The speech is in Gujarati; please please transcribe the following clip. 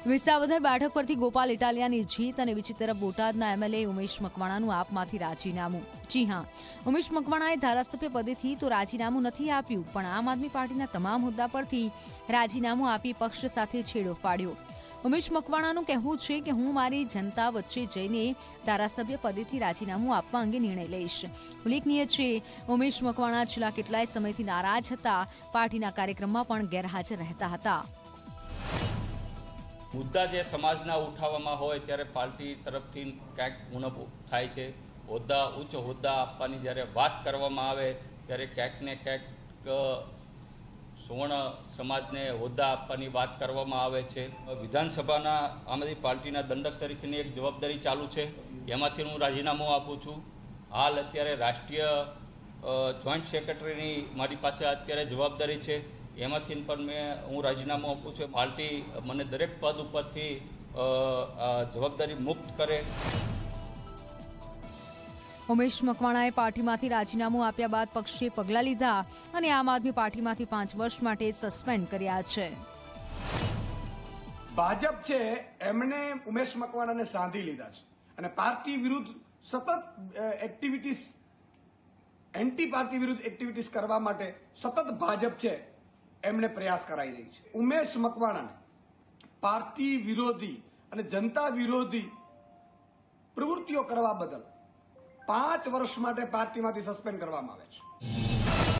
વિસાવદર બેઠક પરથી ગોપાલ ઇટાલિયાની જીત અને બીજી તરફ બોટાદના એમએલએ ઉમેશ મકવાણાનું આપમાંથી રાજીનામું। જી હા, ઉમેશ મકવાણાએ ધારાસભ્ય પદેથી તો રાજીનામું નથી આપ્યું, પણ આમ આદમી પાર્ટીના તમામ હોદ્દા પરથી રાજીનામું આપી પક્ષ સાથે છેડો ફાડ્યો। ઉમેશ મકવાણાનું કહેવું છે કે હું મારી જનતા વચ્ચે જઈને ધારાસભ્ય પદેથી રાજીનામું આપવા અંગે નિર્ણય લઈશ। ઉલ્લેખનીય છે, ઉમેશ મકવાણા છેલ્લા કેટલાય સમયથી નારાજ હતા, પાર્ટીના કાર્યક્રમમાં પણ ગેરહાજર રહેતા હતા। મુદ્દા જે સમાજના ઉઠાવવામાં હોય ત્યારે પાર્ટી તરફથી ક્યાંક ઉણપ થાય છે। હોદ્દા ઉચ્ચ હોદ્દા આપવાની જ્યારે વાત કરવામાં આવે ત્યારે ક્યાંક ને ક્યાંક સુવર્ણ સમાજને હોદ્દા આપવાની વાત કરવામાં આવે છે। વિધાનસભાના આમ આદમી પાર્ટીના દંડક તરીકેની એક જવાબદારી ચાલુ છે, એમાંથી હું રાજીનામું આપું છું। હાલ અત્યારે રાષ્ટ્રીય જોઈન્ટ સેક્રેટરીની મારી પાસે અત્યારે જવાબદારી છે, એમાંથી પણ હું રાજીનામું આપું છું। પાર્ટી મને દરેક પદ ઉપરથી જવાબદારી મુક્ત કરે। ઉમેશ મકવાણાએ પાર્ટીમાંથી રાજીનામું આપ્યા બાદ પક્ષે પગલાં લીધા અને આમ આદમી પાર્ટીમાંથી 5 વર્ષ માટે સસ્પેન્ડ કર્યા છે। ભાજપ છે એમણે ઉમેશ મકવાણાને સાંધી લીધા છે અને પાર્ટી વિરુદ્ધ સતત એક્ટિવિટીઝ, એન્ટી પાર્ટી વિરુદ્ધ એક્ટિવિટીઝ કરવા માટે સતત ભાજપ છે એમણે પ્રયાસ કરાઈ રહી છે। ઉમેશ મકવાણાને પાર્ટી વિરોધી અને જનતા વિરોધી પ્રવૃત્તિઓ કરવા બદલ 5 વર્ષ માટે પાર્ટીમાંથી સસ્પેન્ડ કરવામાં આવે છે।